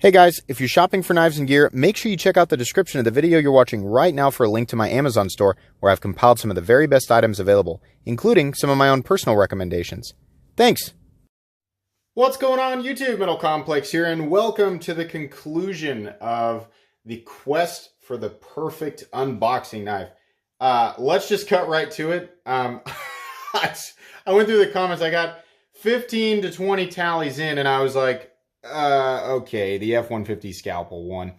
Hey guys, if you're shopping for knives and gear, make sure you check out the description of the video you're watching right now for a link to my Amazon store where I've compiled some of the very best items available, including some of my own personal recommendations. Thanks! What's going on YouTube? Metal Complex here, and welcome to the conclusion of the quest for the perfect unboxing knife. Let's just cut right to it. I went through the comments, I got 15 to 20 tallies in, and I was like, okay, the F-150 Scalpel one.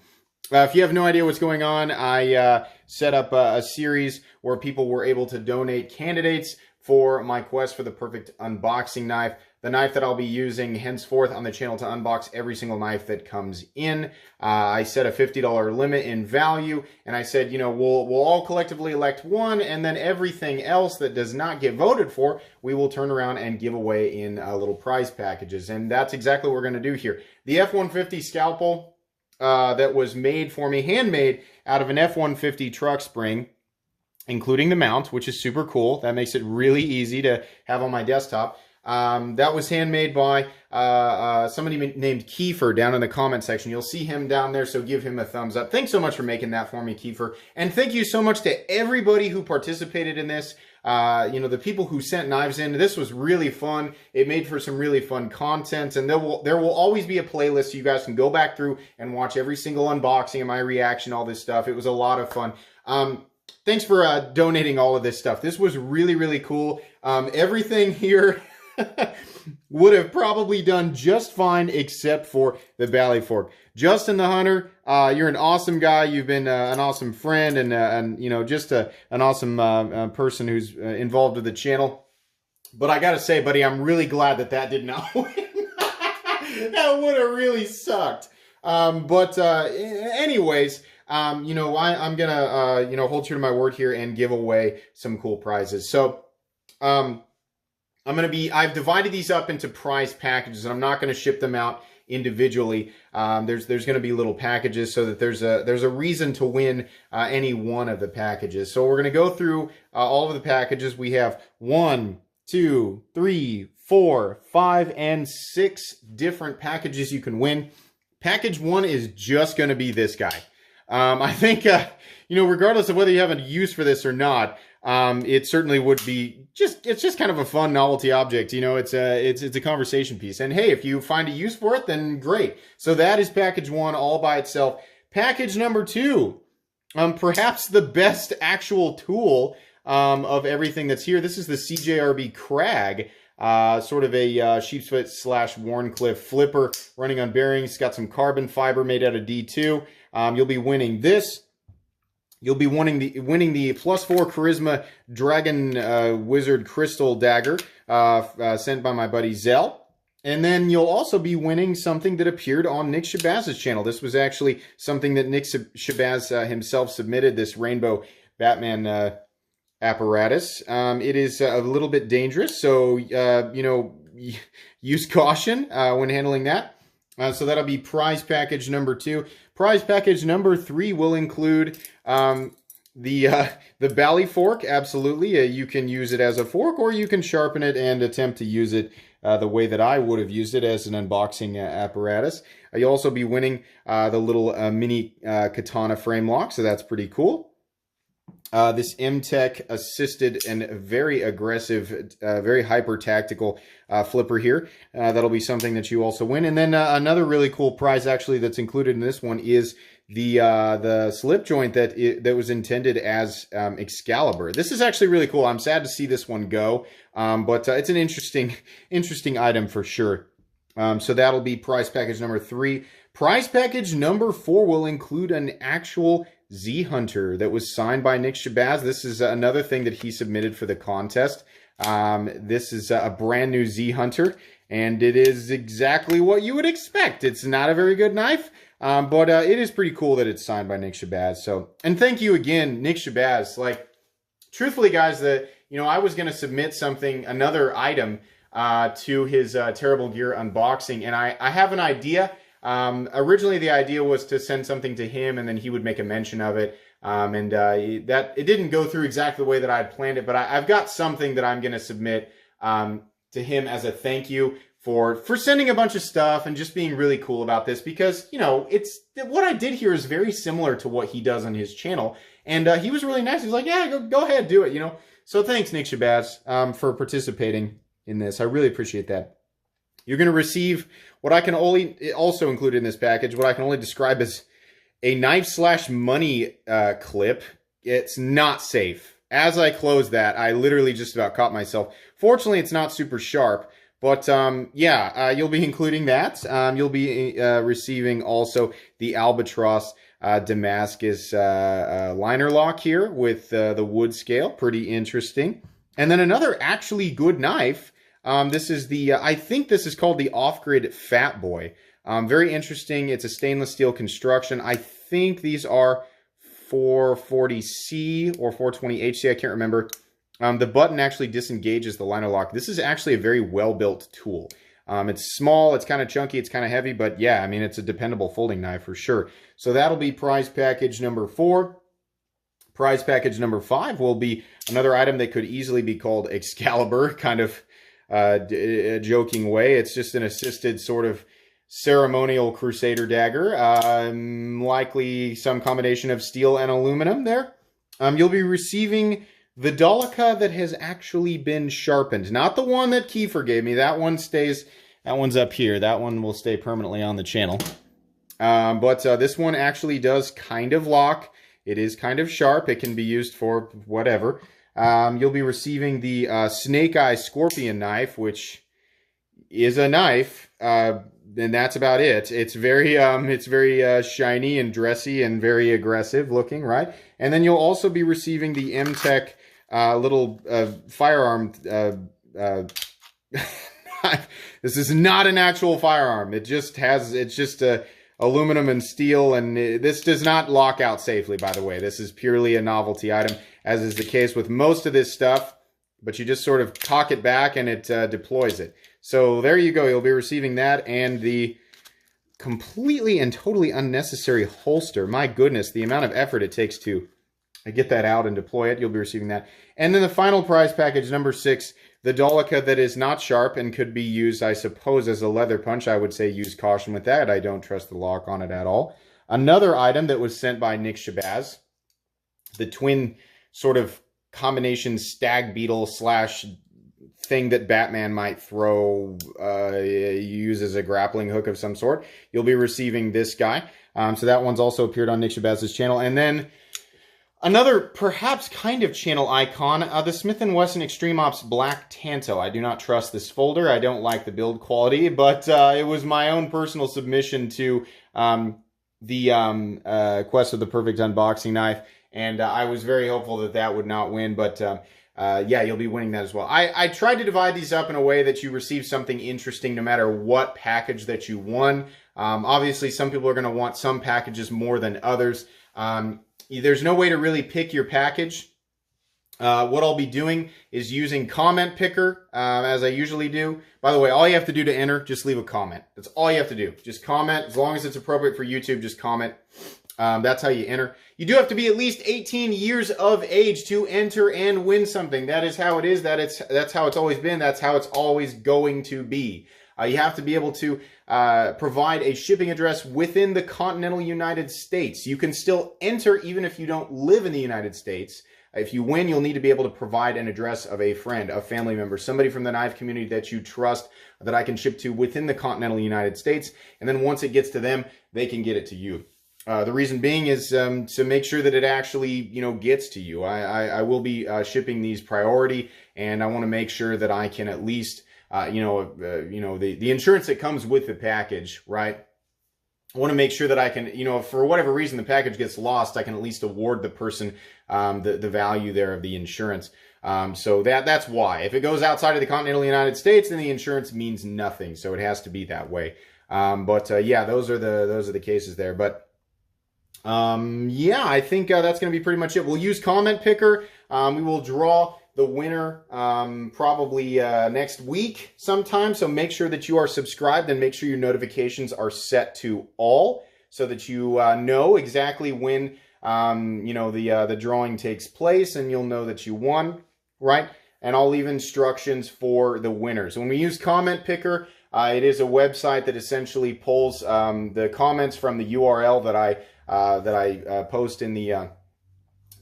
If you have no idea what's going on, I set up a series where people were able to donate candidates for my quest for the perfect unboxing knife. The knife that I'll be using henceforth on the channel to unbox every single knife that comes in. I set a $50 limit in value, and I said, you know, we'll all collectively elect one, and then everything else that does not get voted for, we will turn around and give away in little prize packages. And that's exactly what we're going to do here. The F-150 Scalpel that was made for me, handmade out of an F-150 truck spring, including the mount, which is super cool. That makes it really easy to have on my desktop. That was handmade by somebody named Kiefer down in the comment section. You'll see him down there, so give him a thumbs up. Thanks so much for making that for me, Kiefer. And thank you so much to everybody who participated in this. You know, the people who sent knives in. This was really fun. It made for some really fun content, and there will always be a playlist so you guys can go back through and watch every single unboxing and my reaction, all this stuff. It was a lot of fun. Thanks for donating all of this stuff. This was really, really cool. Everything here would have probably done just fine except for the Valley Fork. Justin the Hunter, you're an awesome guy. You've been an awesome friend and you know, just an awesome person who's involved with the channel. But I gotta say, buddy, I'm really glad that did not win. That would have really sucked. Anyways, you know, I'm gonna you know, hold true to my word here and give away some cool prizes. So I've divided these up into prize packages, and I'm not going to ship them out individually. There's going to be little packages so that there's a reason to win any one of the packages. So we're going to go through all of the packages. We have 1, 2, 3, 4, 5, and 6 different packages you can win. Package 1 is just going to be this guy. I think you know, regardless of whether you have a use for this or not, it certainly would be it's just kind of a fun novelty object. You know, it's a conversation piece. And hey, if you find a use for it, then great. So that is package 1 all by itself. Package number 2, perhaps the best actual tool of everything that's here. This is the CJRB Crag, sort of a sheepsfoot /Wharncliffe flipper running on bearings. It's got some carbon fiber made out of D2. You'll be winning this. You'll be winning the +4 Charisma Dragon Wizard Crystal Dagger sent by my buddy Zell. And then you'll also be winning something that appeared on Nick Shabazz's channel. This was actually something that Nick Shabazz himself submitted, this Rainbow Batman apparatus. It is a little bit dangerous, so you know, use caution when handling that. So that'll be prize package number 2. Prize package number 3 will include the Valley Fork. Absolutely, you can use it as a fork, or you can sharpen it and attempt to use it the way that I would have used it, as an unboxing apparatus. You'll also be winning the little mini katana frame lock, so that's pretty cool. This M-Tech assisted and very aggressive, very hyper tactical flipper here. That'll be something that you also win. And then another really cool prize actually that's included in this one is the slip joint that was intended as Excalibur. This is actually really cool. I'm sad to see this one go, but it's an interesting item for sure. So that'll be prize package number 3. Prize package number 4 will include an actual Z-Hunter that was signed by Nick Shabazz. This is another thing that he submitted for the contest. This is a brand new Z-Hunter, and it is exactly what you would expect. It's not a very good knife, but it is pretty cool that it's signed by Nick Shabazz. So, and thank you again, Nick Shabazz. Like, truthfully, guys, you know, I was going to submit another item to his Terrible Gear unboxing, and I have an idea. Originally the idea was to send something to him and then he would make a mention of it. That it didn't go through exactly the way that I had planned it, but I've got something that I'm going to submit to him as a thank you for sending a bunch of stuff and just being really cool about this, because, you know, it's what I did here is very similar to what he does on his channel. And he was really nice. He's like, yeah, go ahead, do it, you know. So thanks, Nick Shabazz, for participating in this. I really appreciate that. You're going to receive what I can only, also included in this package, what I can only describe as a knife/money clip. It's not safe. As I close that, I literally just about caught myself. Fortunately, it's not super sharp. But, yeah, you'll be including that. You'll be receiving also the Albatross Damascus liner lock here with the wood scale. Pretty interesting. And then another actually good knife. This is the, I think this is called the Off-Grid Fat Boy. Very interesting. It's a stainless steel construction. I think these are 440C or 420HC. I can't remember. The button actually disengages the liner lock. This is actually a very well-built tool. It's small, it's kind of chunky, it's kind of heavy, but yeah, I mean, it's a dependable folding knife for sure. So that'll be prize package number 4. Prize package number 5 will be another item that could easily be called Excalibur, kind of a joking way. It's just an assisted sort of ceremonial Crusader dagger, likely some combination of steel and aluminum there. You'll be receiving the Dolica that has actually been sharpened. Not the one that Kiefer gave me. That one stays, that one's up here. That one will stay permanently on the channel. But this one actually does kind of lock. It is kind of sharp. It can be used for whatever. You'll be receiving the Snake Eye Scorpion knife, which is a knife. And that's about it. It's very shiny and dressy and very aggressive looking, right? And then you'll also be receiving the M-Tech little firearm. This is not an actual firearm. It's just aluminum and steel, and this does not lock out safely, by the way. This is purely a novelty item, as is the case with most of this stuff. But you just sort of cock it back and it deploys it. So there you go. You'll be receiving that and the completely and totally unnecessary holster. My goodness, the amount of effort it takes to get that out and deploy it. You'll be receiving that. And then the final prize package, number 6, the Dolica that is not sharp and could be used, I suppose, as a leather punch. I would say use caution with that. I don't trust the lock on it at all. Another item that was sent by Nick Shabazz, the twin sort of combination stag beetle slash thing that Batman might throw, use as a grappling hook of some sort. You'll be receiving this guy. So that one's also appeared on Nick Shabazz's channel. And then another perhaps kind of channel icon, the Smith & Wesson Extreme Ops Black Tanto. I do not trust this folder. I don't like the build quality, but it was my own personal submission to the Quest of the Perfect Unboxing Knife. And I was very hopeful that that would not win, but yeah, you'll be winning that as well. I tried to divide these up in a way that you receive something interesting no matter what package that you won. Obviously, some people are going to want some packages more than others. There's no way to really pick your package. What I'll be doing is using Comment Picker, as I usually do. By the way, all you have to do to enter, just leave a comment. That's all you have to do. Just comment. As long as it's appropriate for YouTube, just comment. That's how you enter. You do have to be at least 18 years of age to enter and win something. That is how it is. That's how it's always been. That's how it's always going to be. You have to be able to provide a shipping address within the continental United States. You can still enter even if you don't live in the United States. If you win, you'll need to be able to provide an address of a friend, a family member, somebody from the knife community that you trust that I can ship to within the continental United States. And then once it gets to them, they can get it to you. The reason being is to make sure that it actually, gets to you. I will be shipping these priority, and I want to make sure that I can at least, the insurance that comes with the package, right? I want to make sure that I can, for whatever reason the package gets lost, I can at least award the person the value there of the insurance. So that's why. If it goes outside of the continental United States, then the insurance means nothing. So it has to be that way. Yeah, those are the cases there. But yeah, I think that's going to be pretty much it. We'll use Comment Picker. We will draw the winner probably next week sometime. So make sure that you are subscribed and make sure your notifications are set to all so that you know exactly when the drawing takes place, and you'll know that you won, right? And I'll leave instructions for the winners. When we use Comment Picker, It is a website that essentially pulls the comments from the URL that I post in the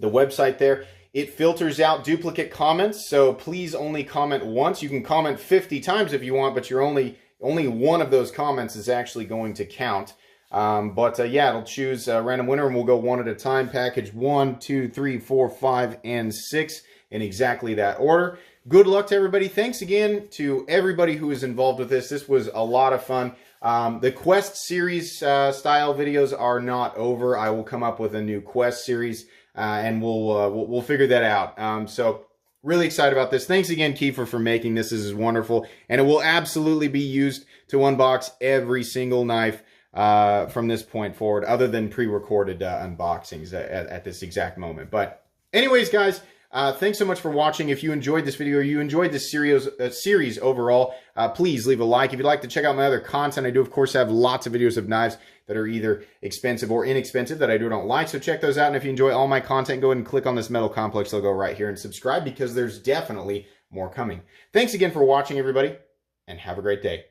website there. It filters out duplicate comments, so please only comment once. You can comment 50 times if you want, but you're only one of those comments is actually going to count. Yeah, it'll choose a random winner, and we'll go one at a time. Package 1, 2, 3, 4, 5, and 6 in exactly that order. Good luck to everybody. Thanks again to everybody who was involved with this. This was a lot of fun. The Quest series style videos are not over. I will come up with a new Quest series, and we'll figure that out. So really excited about this. Thanks again, Kiefer, for making this. This is wonderful, and it will absolutely be used to unbox every single knife from this point forward, other than pre-recorded unboxings at this exact moment. But anyways, guys, thanks so much for watching. If you enjoyed this video, or you enjoyed this series overall, please leave a like. If you'd like to check out my other content, I do, of course, have lots of videos of knives that are either expensive or inexpensive that I do or don't like. So check those out. And if you enjoy all my content, go ahead and click on this metal complex logo right here and subscribe, because there's definitely more coming. Thanks again for watching, everybody, and have a great day.